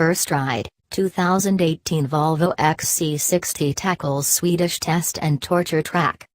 first ride, 2018 Volvo XC60 tackles Swedish test and torture track.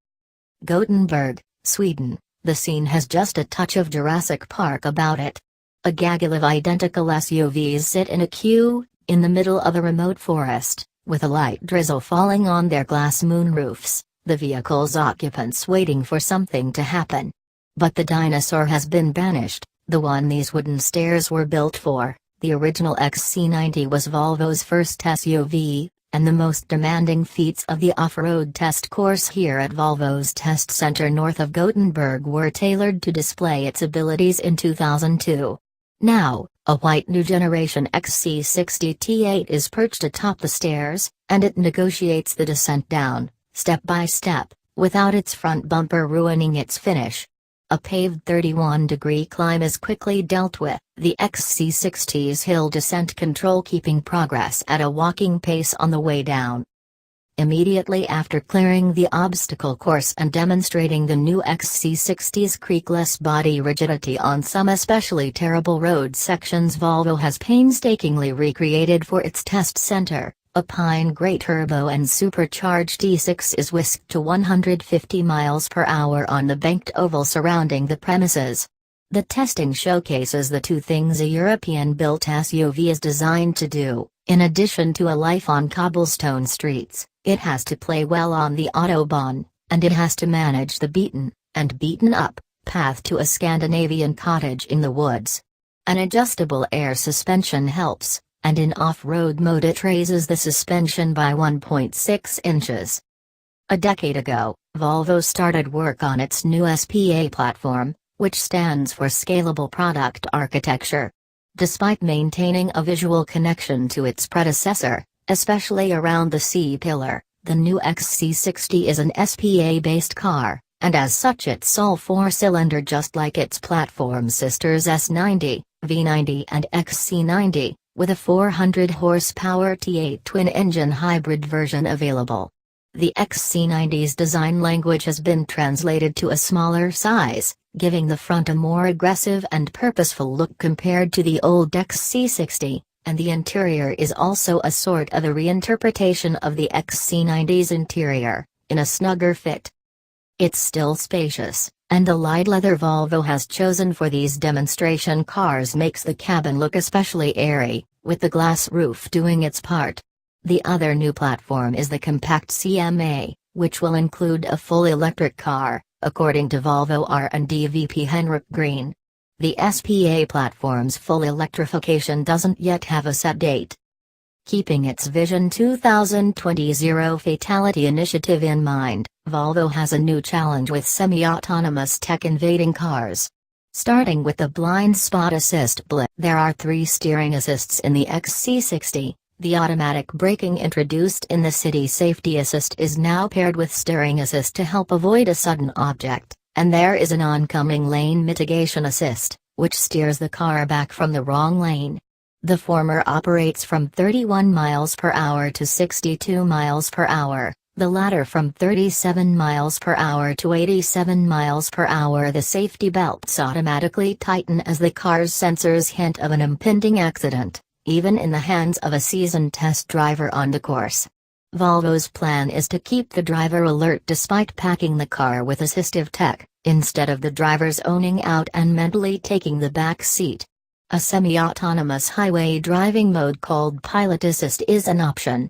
Gothenburg, Sweden, the scene has just a touch of Jurassic Park about it. A gaggle of identical SUVs sit in a queue, in the middle of a remote forest, with a light drizzle falling on their glass moonroofs, the vehicle's occupants waiting for something to happen. But the dinosaur has been banished, the one these wooden stairs were built for. The original XC90 was Volvo's first SUV, and the most demanding feats of the off-road test course here at Volvo's test center north of Gothenburg were tailored to display its abilities in 2002. Now, a white new generation XC60 T8 is perched atop the stairs, and it negotiates the descent down, step by step, without its front bumper ruining its finish. A paved 31-degree climb is quickly dealt with, the XC60's hill descent control keeping progress at a walking pace on the way down. Immediately after clearing the obstacle course and demonstrating the new XC60's creakless body rigidity on some especially terrible road sections, Volvo has painstakingly recreated for its test center. A Pine Grey Turbo and supercharged T6 is whisked to 150 miles per hour on the banked oval surrounding the premises. The testing showcases the two things a European-built SUV is designed to do. In addition to a life on cobblestone streets, it has to play well on the autobahn, and it has to manage the beaten up path to a Scandinavian cottage in the woods. An adjustable air suspension helps, and in off-road mode it raises the suspension by 1.6 inches. A decade ago, Volvo started work on its new SPA platform, which stands for Scalable Product Architecture. Despite maintaining a visual connection to its predecessor, especially around the C-pillar, the new XC60 is an SPA-based car, and as such it's all four-cylinder just like its platform sisters S90, V90 and XC90, with a 400 horsepower T8 twin-engine hybrid version available. The XC90's design language has been translated to a smaller size, giving the front a more aggressive and purposeful look compared to the old XC60, and the interior is also a sort of a reinterpretation of the XC90's interior, in a snugger fit. It's still spacious, and the light leather Volvo has chosen for these demonstration cars makes the cabin look especially airy, with the glass roof doing its part. The other new platform is the compact CMA, which will include a fully electric car, according to Volvo R&D VP Henrik Green. The SPA platform's full electrification doesn't yet have a set date. Keeping its Vision 2020 Zero Fatality initiative in mind, Volvo has a new challenge with semi-autonomous tech invading cars. Starting with the blind spot assist blip, there are 3 steering assists in the XC60. The automatic braking introduced in the City Safety Assist is now paired with steering assist to help avoid a sudden object, and there is an oncoming lane mitigation assist, which steers the car back from the wrong lane. The former operates from 31 miles per hour to 62 miles per hour, the latter from 37 miles per hour to 87 miles per hour. The safety belts automatically tighten as the car's sensors hint of an impending accident, even in the hands of a seasoned test driver on the course. Volvo's plan is to keep the driver alert despite packing the car with assistive tech, instead of the driver zoning out and mentally taking the back seat. A semi-autonomous highway driving mode called Pilot Assist is an option.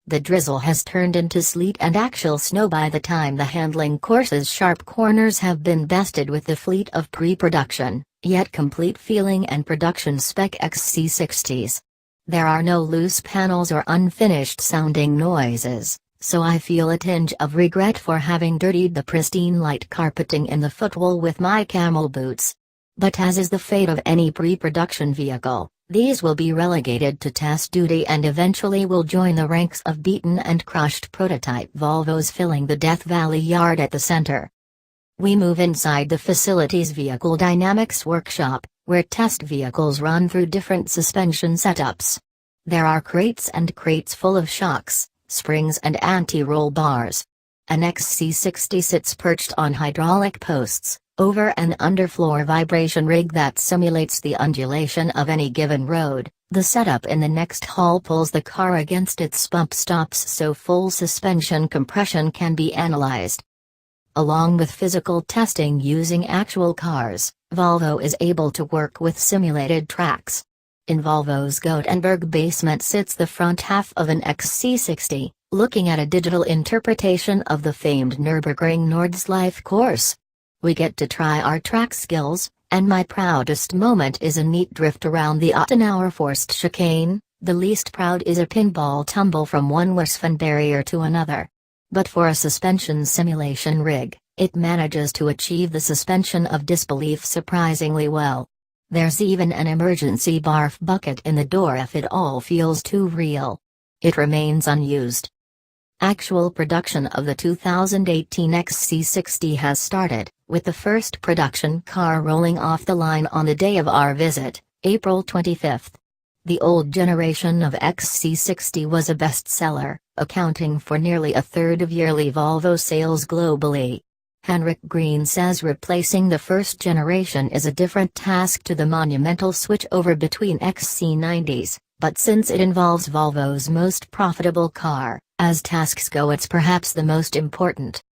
The drizzle has turned into sleet and actual snow by the time the handling course's sharp corners have been bested with the fleet of pre-production, yet complete feeling and production spec XC60s. There are no loose panels or unfinished sounding noises, so I feel a tinge of regret for having dirtied the pristine light carpeting in the footwell with my camel boots. But as is the fate of any pre-production vehicle, these will be relegated to test duty and eventually will join the ranks of beaten and crushed prototype Volvos filling the Death Valley yard at the center. We move inside the facility's Vehicle Dynamics workshop, where test vehicles run through different suspension setups. There are crates and crates full of shocks, springs and anti-roll bars. An XC60 sits perched on hydraulic posts, over an underfloor vibration rig that simulates the undulation of any given road. The setup in the next hall pulls the car against its bump stops so full suspension compression can be analyzed. Along with physical testing using actual cars, Volvo is able to work with simulated tracks. In Volvo's Gothenburg basement sits the front half of an XC60, looking at a digital interpretation of the famed Nürburgring Nordschleife course. We get to try our track skills, and my proudest moment is a neat drift around the Ottenauer forced chicane. The least proud is a pinball tumble from one Wurstfan barrier to another. But for a suspension simulation rig, it manages to achieve the suspension of disbelief surprisingly well. There's even an emergency barf bucket in the door if it all feels too real. It remains unused. Actual production of the 2018 XC60 has started, with the first production car rolling off the line on the day of our visit, April 25. The old generation of XC60 was a bestseller, accounting for nearly a third of yearly Volvo sales globally. Henrik Green says replacing the first generation is a different task to the monumental switchover between XC90s, but since it involves Volvo's most profitable car, as tasks go, it's perhaps the most important.